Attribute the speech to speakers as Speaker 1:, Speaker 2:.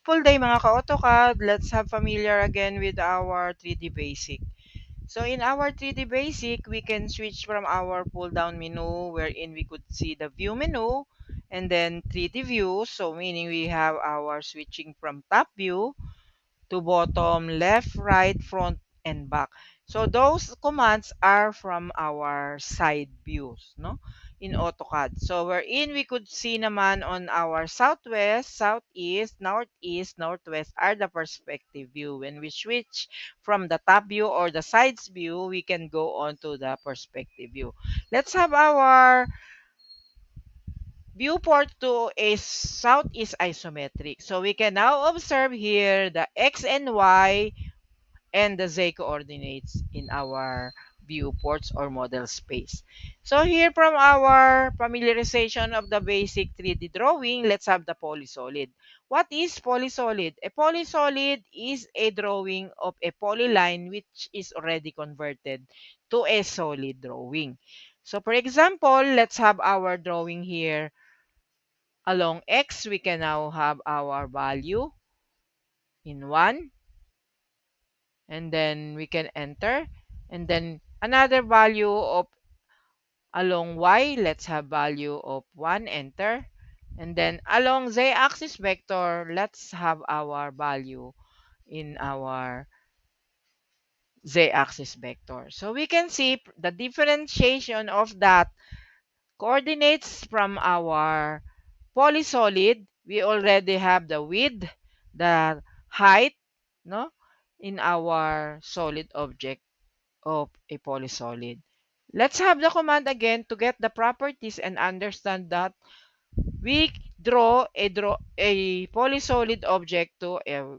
Speaker 1: Full day mga ka-AutoCAD, let's have familiar again with our 3D Basic. So in our 3D Basic, we can switch from our pull-down menu wherein we could see the view menu and then 3D view. So meaning we have our switching from top view to bottom, left, right, front, and back. So those commands are from our side views, no? In AutoCAD. So wherein we could see naman on our southwest, southeast, northeast, northwest are the perspective view. When we switch from the top view or the sides view, we can go on to the perspective view. Let's have our viewport to a southeast isometric. So we can now observe here the X and Y and the Z coordinates in our viewports or model space. So here from our familiarization of the basic 3D drawing, let's have the polysolid. What is polysolid? A polysolid is a drawing of a polyline which is already converted to a solid drawing. So for example, let's have our drawing here along X. We can now have our value in 1. And then we can enter, and then another value of along y, let's have value of 1, enter, and then along z-axis vector, let's have our value in our z-axis vector. So we can see the differentiation of that coordinates from our polysolid. We already have the width, the height, no, in our solid object of a polysolid. Let's have the command again to get the properties and understand that we draw a polysolid object to a